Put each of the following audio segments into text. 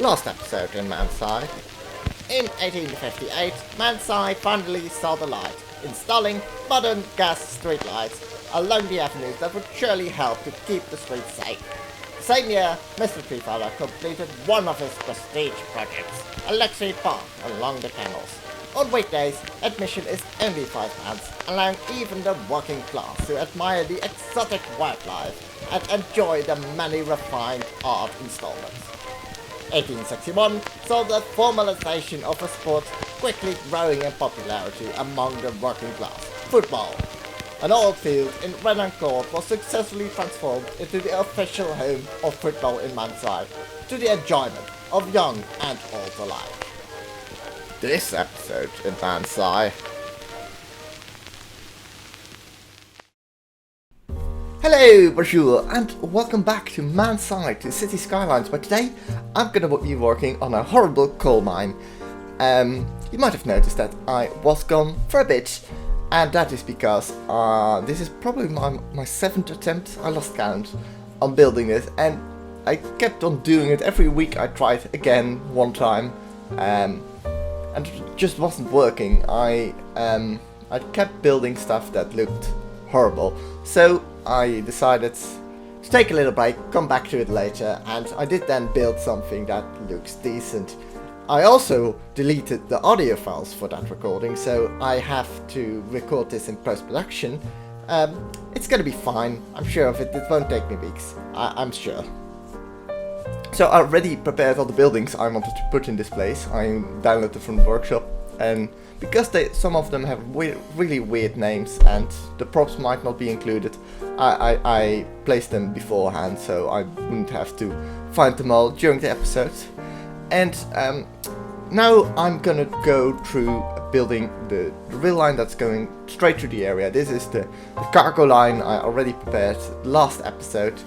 Last episode in Manseille. In 1858, Manseille finally saw the light, installing modern gas streetlights along the avenues that would surely help to keep the streets safe. The same year, Mr. Treefather completed one of his prestige projects, a luxury park along the canals. On weekdays, admission is only £5, allowing even the working class to admire the exotic wildlife and enjoy the many refined art installments. 1861 saw the formalization of a sport quickly growing in popularity among the working class, football. An old field in Renancourt was successfully transformed into the official home of football in Manseille, to the enjoyment of young and old alike. This episode in Manseille. Hello, bonjour, and welcome back to Manseille, to City Skylines, where today I'm gonna be working on a horrible coal mine. You might have noticed that I was gone for a bit, and that is because this is probably my 7th attempt, I lost count, on building this, and I kept on doing it. Every week I tried again one time, and it just wasn't working. I kept building stuff that looked horrible, so I decided to take a little break, come back to it later, and I did then build something that looks decent. I also deleted the audio files for that recording, so I have to record this in post-production. It's gonna be fine, I'm sure of it. It won't take me weeks, I'm sure. So I already prepared all the buildings I wanted to put in this place. I downloaded them from the workshop, and because some of them have really weird names and the props might not be included, I placed them beforehand so I wouldn't have to find them all during the episode. And now I'm gonna go through building the rail line that's going straight through the area. This is the cargo line I already prepared last episode,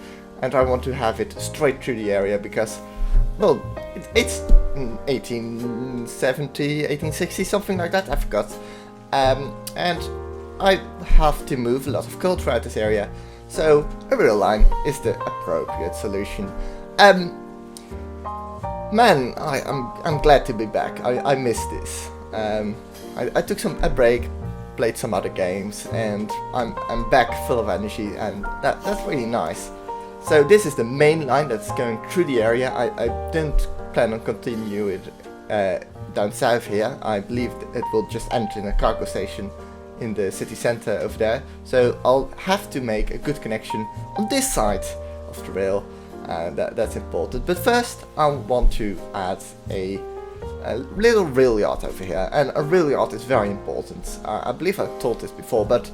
and I want to have it straight through the area because, well, it's 1870, 1860, something like that, I forgot. And I have to move a lot of coal throughout this area, so a rail line is the appropriate solution. Man, I'm glad to be back. I missed this. I took a break, played some other games, and I'm back full of energy, and that's really nice. So this is the main line that's going through the area. I didn't plan on continuing it down south here. I believe it will just end in a cargo station in the city center over there. So I'll have to make a good connection on this side of the rail. That's important. But first I want to add a little rail yard over here. And a rail yard is very important. I believe I've told this before, but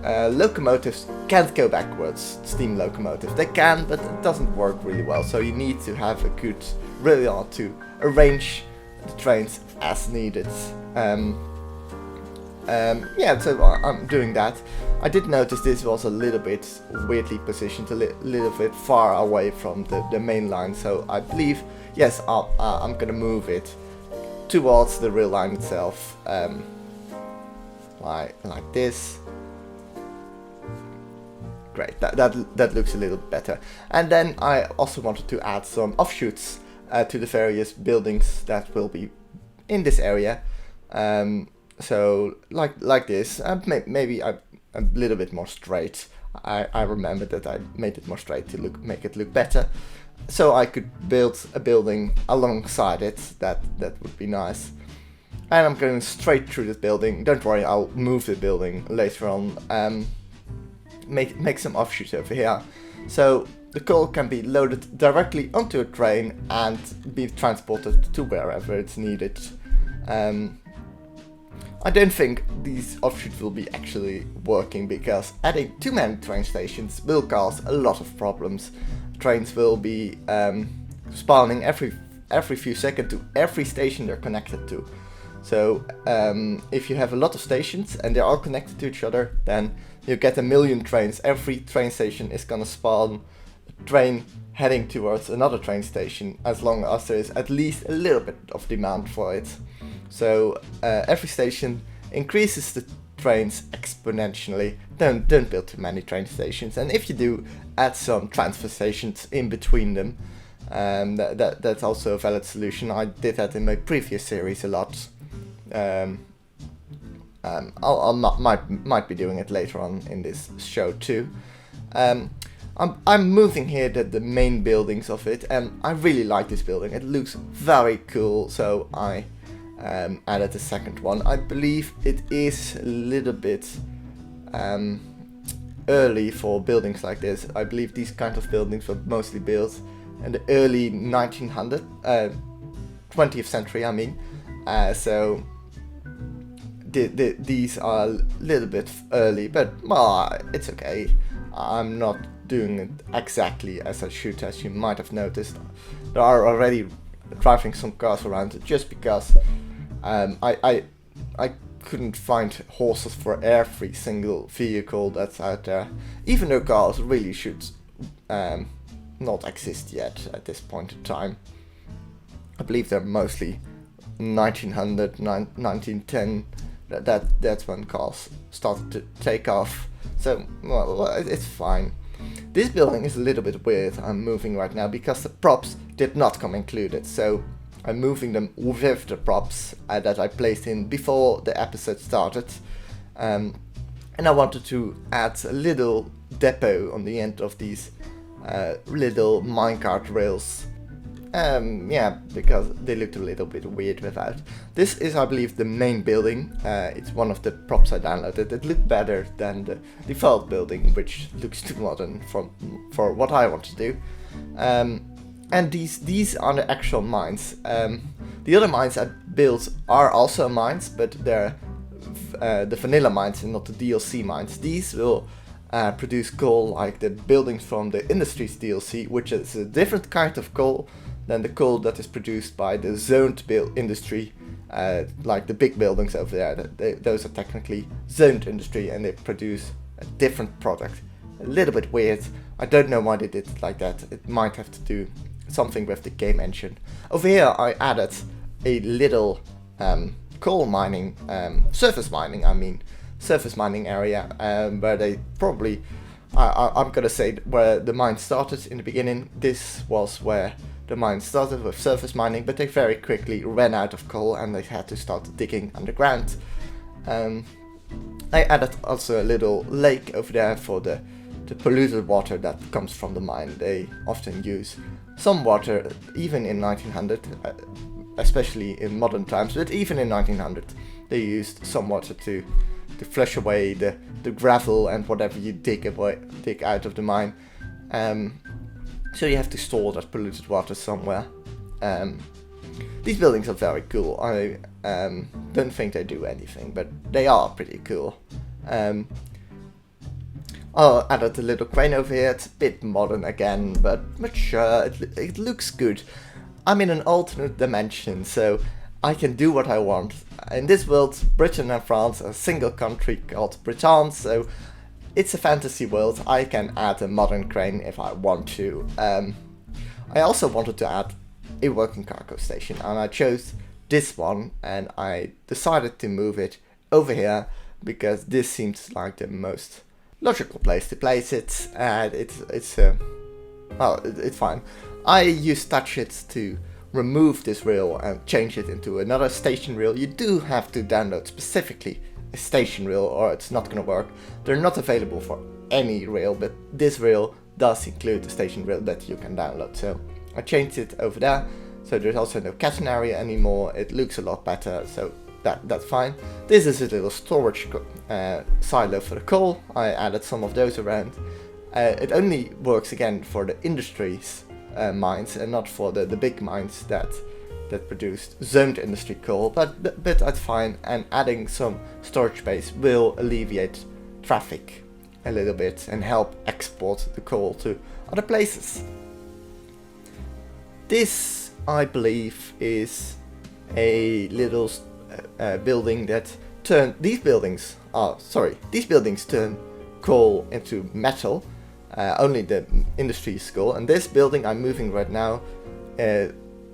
locomotives can't go backwards, steam locomotives. They can, but it doesn't work really well, so you need to have a good rail yard to arrange the trains as needed. Yeah, so I'm doing that. I did notice this was a little bit weirdly positioned, a little bit far away from the main line, so I believe, yes, I'm gonna move it towards the rail line itself, like this. Great, that looks a little better. And then I also wanted to add some offshoots to the various buildings that will be in this area. So like this, maybe a little bit more straight. I remember that I made it more straight to make it look better. So I could build a building alongside it. That would be nice. And I'm going straight through this building. Don't worry, I'll move the building later on. Make some offshoots over here, so the coal can be loaded directly onto a train and be transported to wherever it's needed. I don't think these offshoots will be actually working because adding too many train stations will cause a lot of problems. Trains will be spawning every few seconds to every station they're connected to. So if you have a lot of stations and they're all connected to each other, then you get a million trains. Every train station is gonna spawn a train heading towards another train station, as long as there is at least a little bit of demand for it. So every station increases the trains exponentially. Don't build too many train stations, and if you do, add some transfer stations in between them. That's also a valid solution. I did that in my previous series a lot. Might be doing it later on in this show too. I'm moving here the main buildings of it, and I really like this building. It looks very cool, so I added a second one. I believe it is a little bit early for buildings like this. I believe these kind of buildings were mostly built in the early 20th century, I mean. So these are a little bit early, but it's okay. I'm not doing it exactly as I should, as you might have noticed. There are already driving some cars around just because I couldn't find horses for every single vehicle that's out there, even though cars really should not exist yet at this point in time. I believe they're mostly 1900, 1910. That's when cars started to take off. So, well, it's fine. This building is a little bit weird. I'm moving right now because the props did not come included. So I'm moving them with the props that I placed in before the episode started. And I wanted to add a little depot on the end of these little minecart rails. Because they looked a little bit weird without. This is, I believe, the main building. It's one of the props I downloaded. It looked better than the default building, which looks too modern for what I want to do. And these are the actual mines. The other mines I built are also mines, but they're the vanilla mines and not the DLC mines. These will produce coal like the buildings from the Industries DLC, which is a different kind of coal than the coal that is produced by the zoned industry, like the big buildings over there. Those are technically zoned industry, and they produce a different product. A little bit weird. I don't know why they did it like that. It might have to do something with the game engine. Over here I added a little coal mining, surface mining area, where they probably, I'm gonna say where the mine started in the beginning. This was where the mine started with surface mining, but they very quickly ran out of coal and they had to start digging underground. I added also a little lake over there for the polluted water that comes from the mine. They often use some water, even in 1900, especially in modern times, but even in 1900 they used some water to flush away the gravel and whatever you dig out of the mine. So you have to store that polluted water somewhere. These buildings are very cool. I don't think they do anything, but they are pretty cool. I added a little crane over here. It's a bit modern again, but sure, it looks good. I'm in an alternate dimension, so I can do what I want. In this world, Britain and France are a single country called Britain, so it's a fantasy world. I can add a modern crane if I want to. I also wanted to add a working cargo station, and I chose this one, and I decided to move it over here because this seems like the most logical place to place it, and it's fine. I used touchits to remove this rail and change it into another station rail. You do have to download specifically a station rail or it's not gonna work. They're not available for any rail, but this rail does include the station rail that you can download. So I changed it over there, so there's also no catenary anymore. It looks a lot better, so that's fine. This is a little storage silo for the coal. I added some of those around. It only works again for the industries mines and not for the big mines that produced zoned industry coal, but that's fine, and adding some storage space will alleviate traffic a little bit and help export the coal to other places. This, I believe, is a little building that these buildings turn coal into metal. Only the industry is coal, and this building I'm moving right now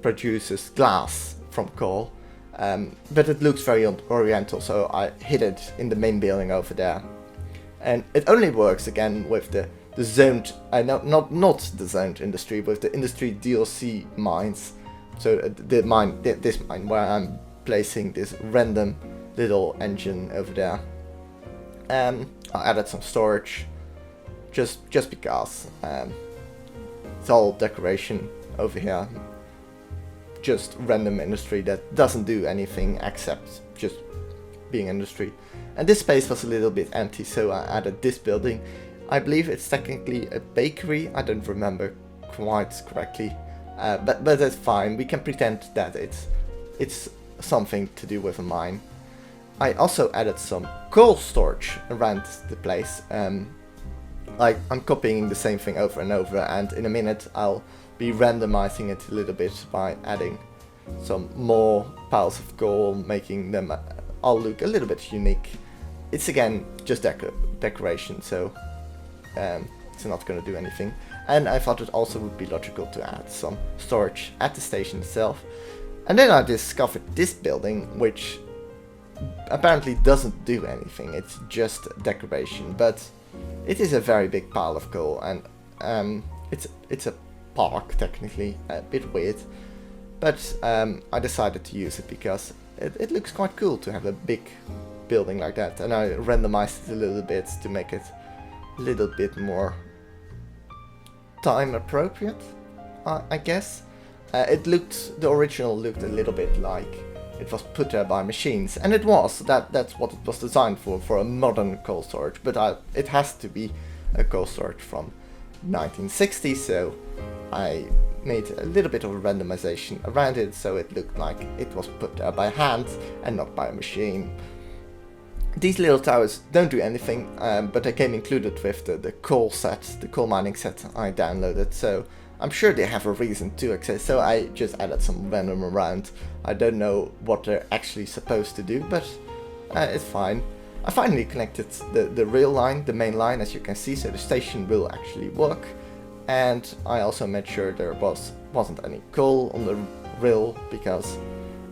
produces glass from coal, but it looks very oriental, so I hid it in the main building over there. And it only works again with the the zoned, no, not the zoned industry, but the industry DLC mines. So the mine, this mine where I'm placing this random little engine over there. I added some storage, just because. It's all decoration over here. Just random industry that doesn't do anything except just being industry. And this space was a little bit empty, so I added this building. I believe it's technically a bakery. I don't remember quite correctly, but that's fine. We can pretend that it's something to do with a mine. I also added some coal storage around the place. Like I'm copying the same thing over and over, and in a minute I'll be randomizing it a little bit by adding some more piles of coal, making them all look a little bit unique. It's again just decoration, so it's not going to do anything. And I thought it also would be logical to add some storage at the station itself. And then I discovered this building, which apparently doesn't do anything, it's just decoration, but it is a very big pile of coal, and it's a park technically, a bit weird, but I decided to use it because it looks quite cool to have a big building like that, and I randomized it a little bit to make it a little bit more time appropriate, I guess. The original looked a little bit like it was put there by machines, and it was. That's what it was designed for a modern coal storage, but it has to be a coal storage from 1960, so I made a little bit of a randomization around it so it looked like it was put there by hand and not by a machine. These little towers don't do anything, but they came included with the coal set, the coal mining set I downloaded, so I'm sure they have a reason to exist, so I just added some random around. I don't know what they're actually supposed to do, but it's fine. I finally connected the rail line, the main line, as you can see, so the station will actually work. And I also made sure there wasn't any coal on the rail, because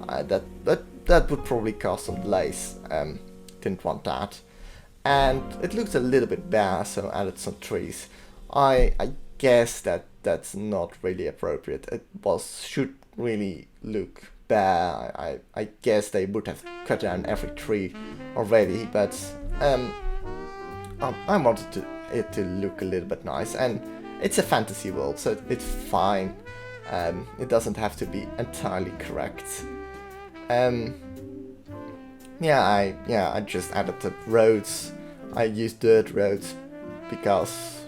that would probably cause some delays. Didn't want that. And it looks a little bit bare, so I added some trees. I guess that's not really appropriate. It should really look bare. I guess they would have cut down every tree already, but I wanted it to look a little bit nice, and it's a fantasy world, so it's fine. It doesn't have to be entirely correct. I just added the roads. I used dirt roads because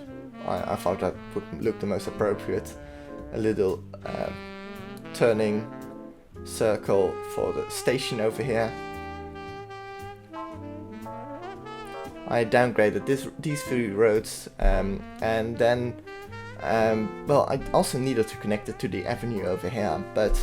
I thought that would look the most appropriate. A little turning circle for the station over here. I downgraded these three roads, and then I also needed to connect it to the avenue over here, but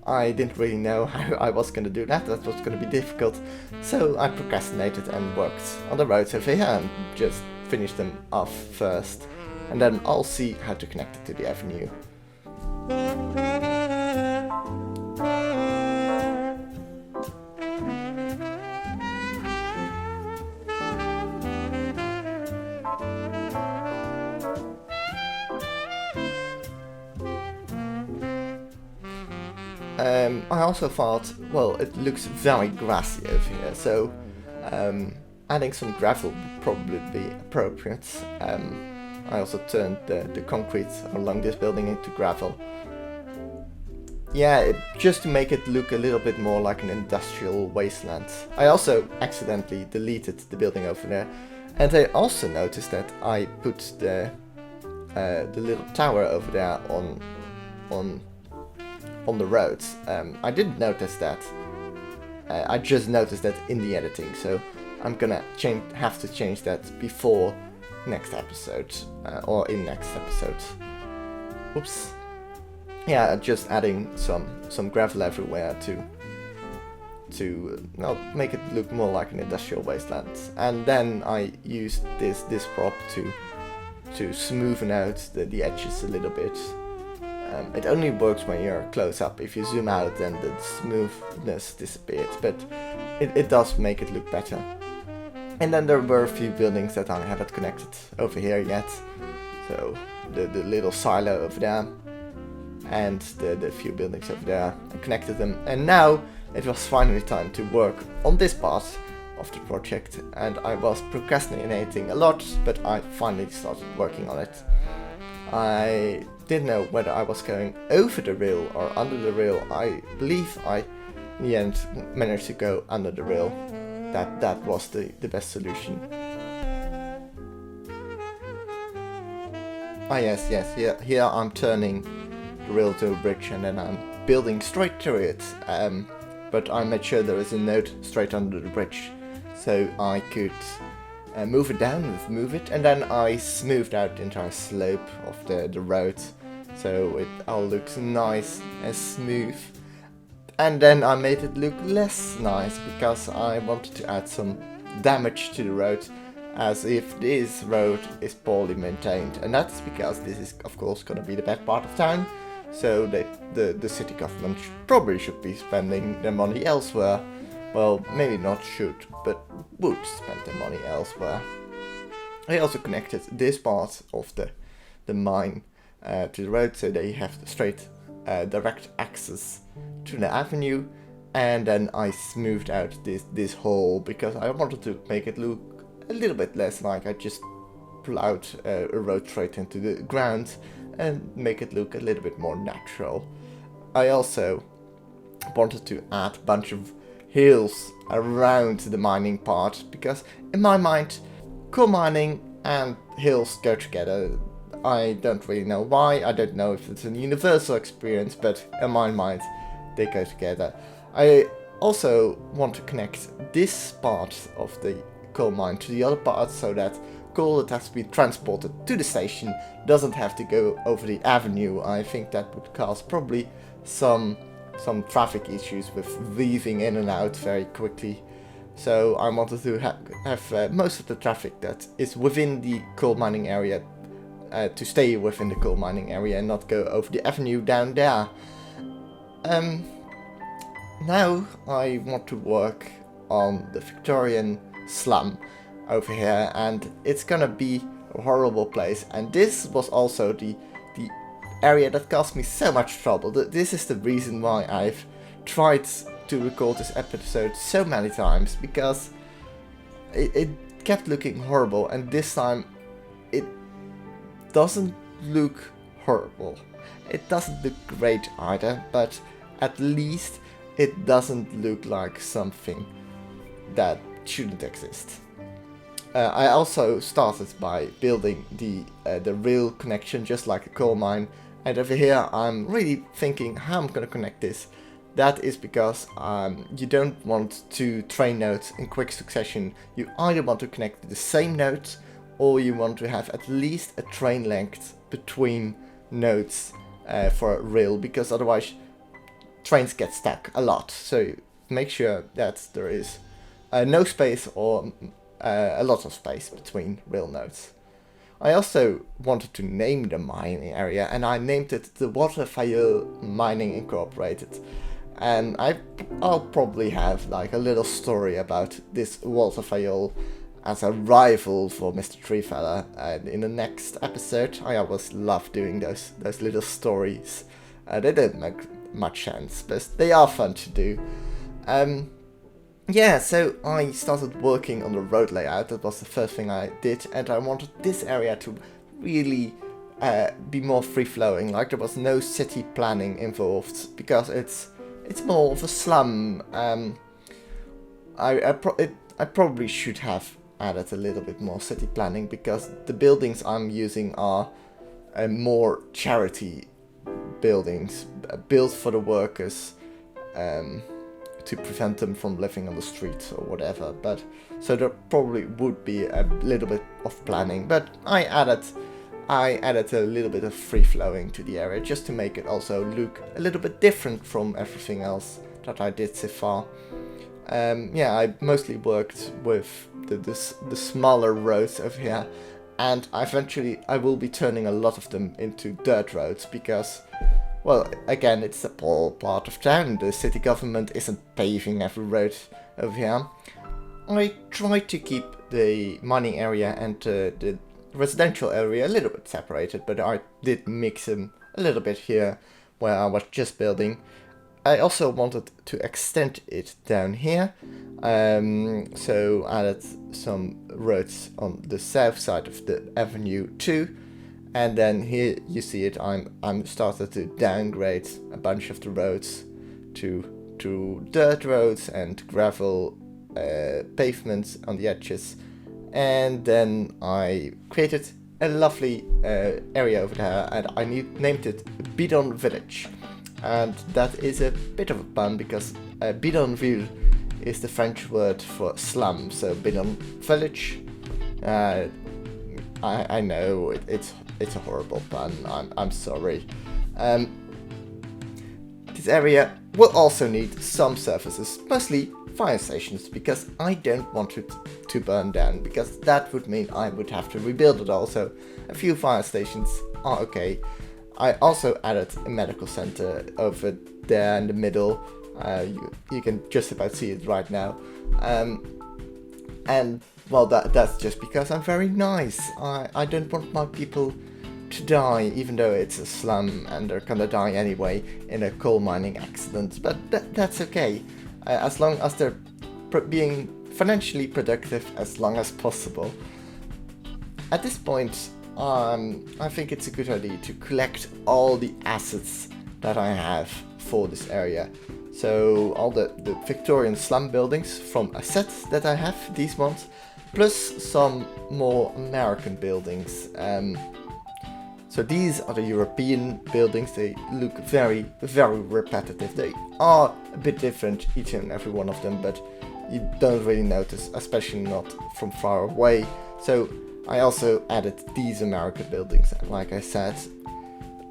I didn't really know how I was going to do that. That was going to be difficult, so I procrastinated and worked on the roads over here and just finished them off first, and then I'll see how to connect it to the avenue. I also thought, well, it looks very grassy over here, so adding some gravel would probably be appropriate. I also turned the concrete along this building into gravel. Yeah, just to make it look a little bit more like an industrial wasteland. I also accidentally deleted the building over there, and I also noticed that I put the little tower over there on the roads. I didn't notice that. I just noticed that in the editing, so I'm gonna have to change that before next episode, or in next episode. Oops. Yeah, just adding some gravel everywhere to make it look more like an industrial wasteland. And then I used this prop to smoothen out the edges a little bit. It only works when you're close up. If you zoom out, then the smoothness disappears, but it does make it look better. And then there were a few buildings that I hadn't connected over here yet. So the little silo over there and the few buildings over there, I connected them, and now it was finally time to work on this part of the project, and I was procrastinating a lot, but I finally started working on it. I didn't know whether I was going over the rail or under the rail. I believe I in the end managed to go under the rail. That was the best solution. Ah yes, here I'm turning the rail to a bridge and then I'm building straight through it. But I made sure there is a node straight under the bridge, so I could move it down, move it, and then I smoothed out the entire slope of the road, so it all looks nice and smooth. And then I made it look less nice because I wanted to add some damage to the road, as if this road is poorly maintained, and that's because this is of course gonna be the bad part of town. So the city government probably should be spending their money elsewhere. Well, maybe not should, but would spend their money elsewhere. I also connected this part of the mine to the road, so they have the straight direct access to the avenue. And then I smoothed out this hole because I wanted to make it look a little bit less like I just plowed a road straight into the ground, and make it look a little bit more natural. I also wanted to add a bunch of hills around the mining part, because in my mind coal mining and hills go together. I don't really know why, I don't know if it's a universal experience, but in my mind they go together. I also want to connect this part of the coal mine to the other part, so that coal that has to be transported to the station doesn't have to go over the avenue. I think that would cause probably some traffic issues with weaving in and out very quickly. So I wanted to have most of the traffic that is within the coal mining area to stay within the coal mining area and not go over the avenue down there. Now I want to work on the Victorian slum over here, and it's gonna be a horrible place. And this was also the area that caused me so much trouble. This is the reason why I've tried to record this episode so many times, because it kept looking horrible, and this time it doesn't look horrible. It doesn't look great either, but at least it doesn't look like something that shouldn't exist. I also started by building the rail connection, just like a coal mine, and over here I'm really thinking how I'm gonna connect this. That is because you don't want two train nodes in quick succession. You either want to connect the same nodes, or you want to have at least a train length between nodes for a rail, because otherwise trains get stuck a lot. So make sure that there is no space or a lot of space between rail nodes. I also wanted to name the mining area, and I named it the Waterfile Mining Incorporated. And I'll probably have like a little story about this Waterfile as a rival for Mr. Treefella in the next episode. I always love doing those little stories. They don't make much sense, but they are fun to do. Yeah, so I started working on the road layout. That was the first thing I did, and I wanted this area to really be more free-flowing, like there was no city planning involved, because it's more of a slum. I probably should have added a little bit more city planning, because the buildings I'm using are more charity buildings, built for the workers, to prevent them from living on the streets or whatever. But so there probably would be a little bit of planning, but I added a little bit of free flowing to the area, just to make it also look a little bit different from everything else that I did so far. Yeah, I mostly worked with the smaller roads over here, and eventually I will be turning a lot of them into dirt roads, because, well, again, it's a poor part of town. The city government isn't paving every road over here. I tried to keep the mining area and the residential area a little bit separated, but I did mix them a little bit here where I was just building. I also wanted to extend it down here, so added some roads on the south side of the avenue too. And then here you see it, I'm started to downgrade a bunch of the roads to dirt roads and gravel pavements on the edges. And then I created a lovely area over there, and I named it Bidon Village. And that is a bit of a pun because bidonville is the French word for slum, so Bidon Village. I know it's a horrible pun. I'm sorry. This area will also need some services, mostly fire stations, because I don't want it to burn down, because that would mean I would have to rebuild it all. So a few fire stations are okay. I also added a medical center over there in the middle. You can just about see it right now. And well, that's just because I'm very nice. I don't want my people to die, even though it's a slum and they're gonna die anyway in a coal mining accident. But that's okay, as long as they're being financially productive as long as possible. At this point, I think it's a good idea to collect all the assets that I have for this area. So all the Victorian slum buildings from a set that I have, these ones, plus some more American buildings. So these are the European buildings. They look very, very repetitive. They are a bit different, each and every one of them, but you don't really notice, especially not from far away. So I also added these American buildings, like I said.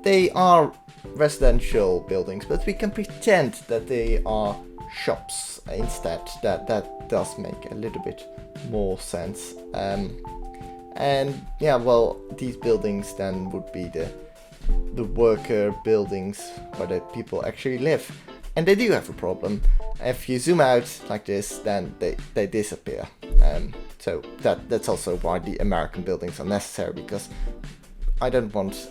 They are residential buildings, but we can pretend that they are shops instead. That does make a little bit more sense. And yeah, well, these buildings then would be the worker buildings where the people actually live. And they do have a problem. If you zoom out like this, then they disappear. So that's also why the American buildings are necessary, because I don't want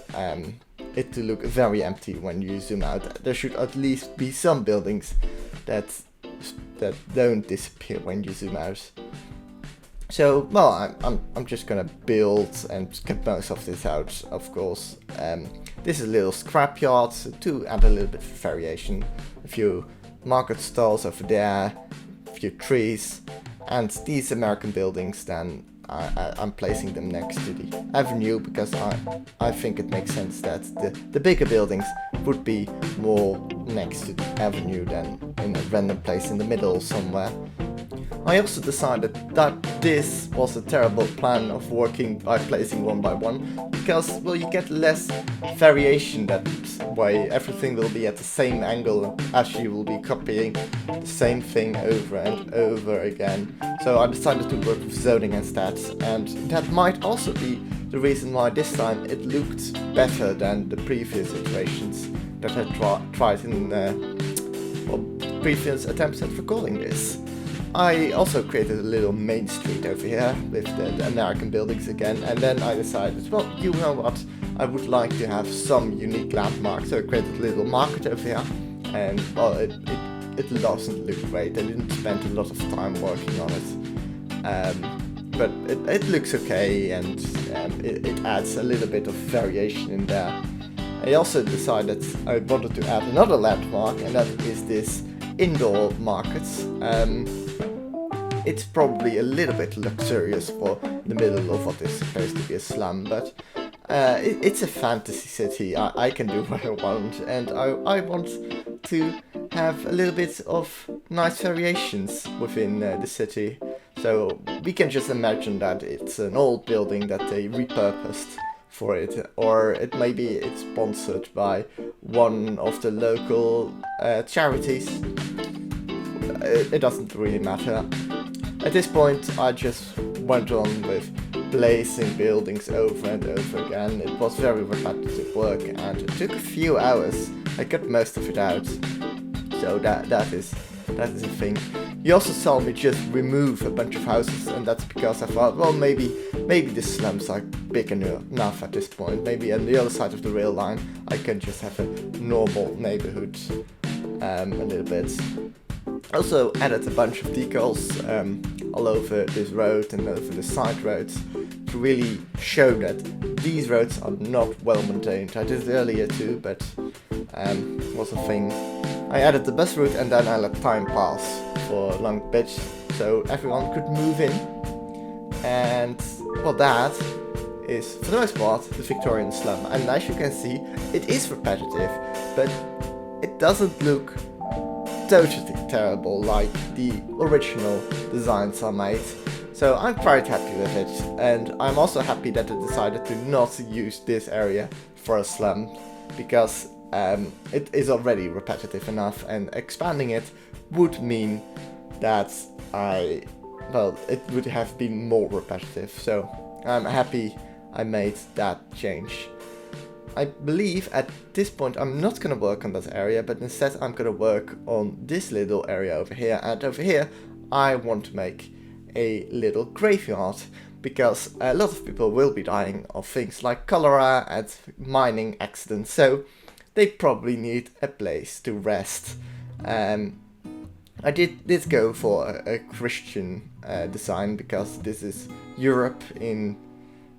it to look very empty when you zoom out. There should at least be some buildings that don't disappear when you zoom out. So, well, I'm just gonna build and get most of this out, of course. This is a little scrapyard, so to add a little bit of variation. A few market stalls over there, a few trees, and these American buildings, then I'm placing them next to the avenue, because I think it makes sense that the bigger buildings would be more next to the avenue than in a random place in the middle somewhere. I also decided that this was a terrible plan of working by placing one by one, because, well, you get less variation that way. Everything will be at the same angle as you will be copying the same thing over and over again. So I decided to work with zoning instead, and that might also be the reason why this time it looked better than the previous iterations that I tried in previous attempts at recording this. I also created a little main street over here with the American buildings again, and then I decided, well, you know what, I would like to have some unique landmarks, so I created a little market over here, and well, it doesn't look great. I didn't spend a lot of time working on it, but it looks okay, and it adds a little bit of variation in there. I also decided I wanted to add another landmark, and that is this indoor market. It's probably a little bit luxurious for the middle of what is supposed to be a slum, but it's a fantasy city. I can do what I want, and I want to have a little bit of nice variations within the city. So we can just imagine that it's an old building that they repurposed for it, or maybe it's sponsored by one of the local charities. It doesn't really matter. At this point, I just went on with placing buildings over and over again. It was very repetitive work, and it took a few hours. I got most of it out, so that is a thing. You also saw me just remove a bunch of houses, and that's because I thought, well, maybe maybe the slums are big enough at this point. Maybe on the other side of the rail line I can just have a normal neighborhood a little bit. Also added a bunch of decals all over this road and over the side roads to really show that these roads are not well maintained. I did it earlier too, but was a thing. I added the bus route and then I let time pass for a long bit so everyone could move in. And well, that is for the most part the Victorian slum. And as you can see, it is repetitive, but it doesn't look totally terrible like the original designs are made. So I'm quite happy with it, and I'm also happy that they decided to not use this area for a slum, because it is already repetitive enough, and expanding it would mean that it would have been more repetitive. So I'm happy I made that change. I believe at this point I'm not going to work on that area, but instead I'm going to work on this little area over here, and over here I want to make a little graveyard, because a lot of people will be dying of things like cholera and mining accidents, so they probably need a place to rest. I did go for a Christian design, because this is Europe in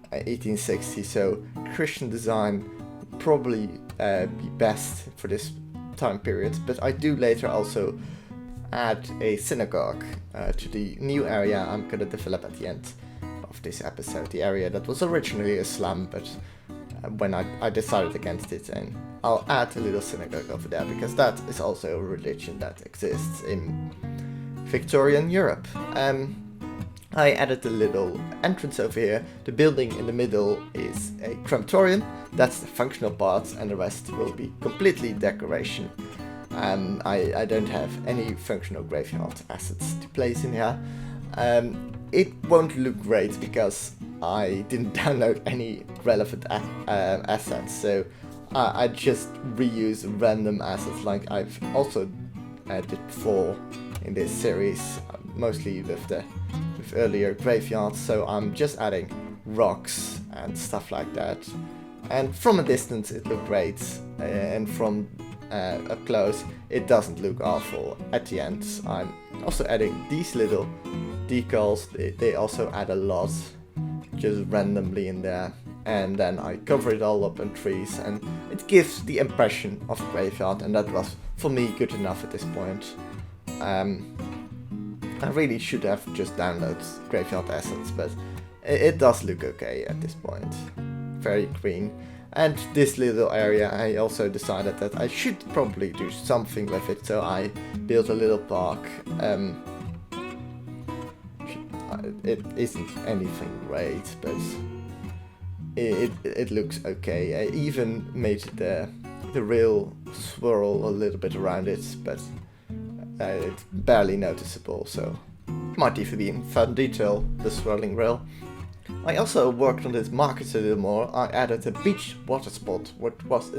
1860, so Christian design probably be best for this time period. But I do later also add a synagogue to the new area I'm gonna develop at the end of this episode, the area that was originally a slum, but when I decided against it, and I'll add a little synagogue over there, because that is also a religion that exists in Victorian Europe. I added a little entrance over here. The building in the middle is a crematorium. That's the functional part, and the rest will be completely decoration. I don't have any functional graveyard assets to place in here. It won't look great because I didn't download any relevant assets, so I just reuse random assets like I've also did before in this series, mostly with earlier graveyards. So I'm just adding rocks and stuff like that, and from a distance it looked great, and from up close it doesn't look awful. At the end I'm also adding these little decals. They also add a lot just randomly in there, and then I cover it all up in trees, and it gives the impression of a graveyard, and that was for me good enough at this point. I really should have just downloaded graveyard assets, but it does look okay at this point. Very green. And this little area, I also decided that I should probably do something with it, so I built a little park. It isn't anything great, but it looks okay. I even made the rail swirl a little bit around it, but it's barely noticeable, so might even be in fun detail, the swirling rail. I also worked on this market a little more. I added a beach water spot, which was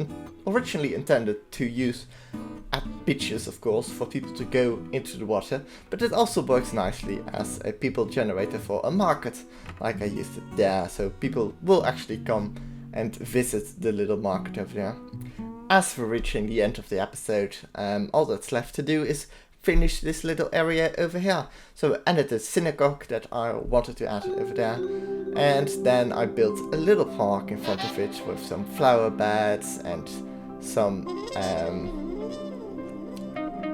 originally intended to use at beaches, of course, for people to go into the water, but it also works nicely as a people generator for a market, like I used it there, so people will actually come and visit the little market over there. As for reaching the end of the episode, all that's left to do is finish this little area over here. So I added a synagogue that I wanted to add over there, and then I built a little park in front of it with some flower beds and some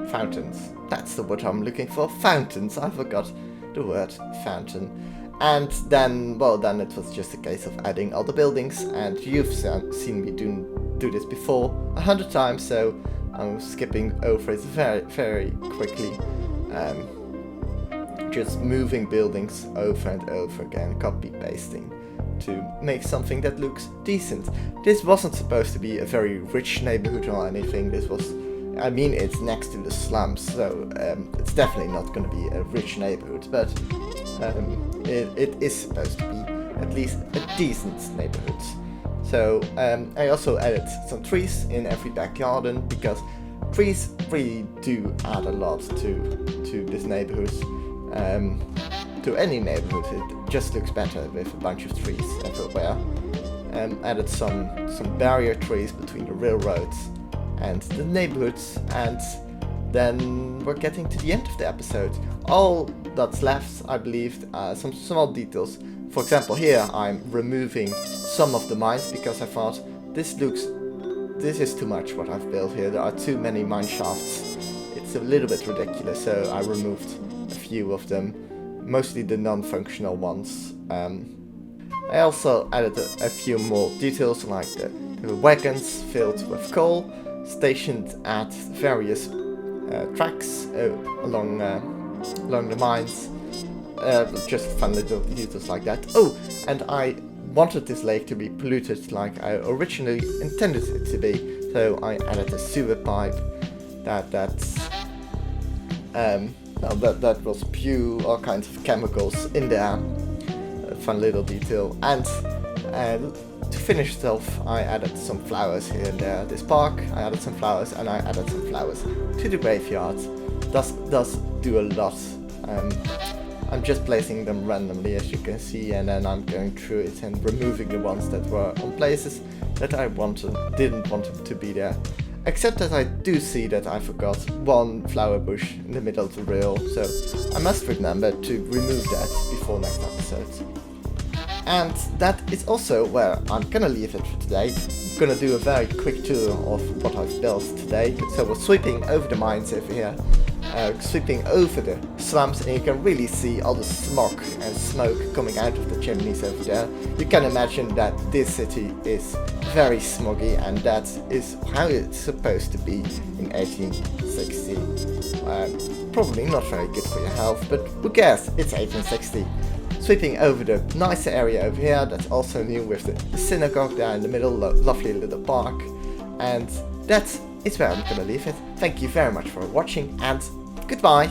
fountains. That's the word I'm looking for, fountains. I forgot the word fountain. And then, well, then it was just a case of adding all the buildings, and you've seen me do this before 100 times, so I'm skipping over it very, very quickly. Just moving buildings over and over again, copy pasting to make something that looks decent. This wasn't supposed to be a very rich neighborhood or anything. This was, I mean, it's next to the slums, so it's definitely not going to be a rich neighborhood, but it is supposed to be at least a decent neighborhood. So I also added some trees in every back garden, because trees really do add a lot to this neighborhood. to any neighborhood. It just looks better with a bunch of trees everywhere. Added some barrier trees between the railroads and the neighborhoods, and then we're getting to the end of the episode. All that's left, I believe, some small details. For example, here I'm removing some of the mines because I thought this is too much what I've built here. There are too many mine shafts. It's a little bit ridiculous, so I removed a few of them, mostly the non-functional ones. I also added a few more details, like the wagons filled with coal, stationed at various tracks along the mines. Just fun little details like that. Oh, and I wanted this lake to be polluted like I originally intended it to be, so I added a sewer pipe that will spew all kinds of chemicals in there. A fun little detail. And to finish it off, I added some flowers here and there. This park, I added some flowers, and I added some flowers to the graveyard. Does do a lot. I'm just placing them randomly, as you can see, and then I'm going through it and removing the ones that were on places that I didn't want them to be there. Except that I do see that I forgot one flower bush in the middle of the rail, so I must remember to remove that before next episode. And that is also where I'm gonna leave it for today. I'm gonna do a very quick tour of what I've built today. So we're sweeping over the mines over here, sweeping over the slums, and you can really see all the smog and smoke coming out of the chimneys over there. You can imagine that this city is very smoggy, and that is how it's supposed to be in 1860. Probably not very good for your health, but who cares, it's 1860. Sweeping over the nicer area over here, that's also new, with the synagogue there in the middle, lovely little park. And that is where I'm gonna leave it. Thank you very much for watching, and goodbye!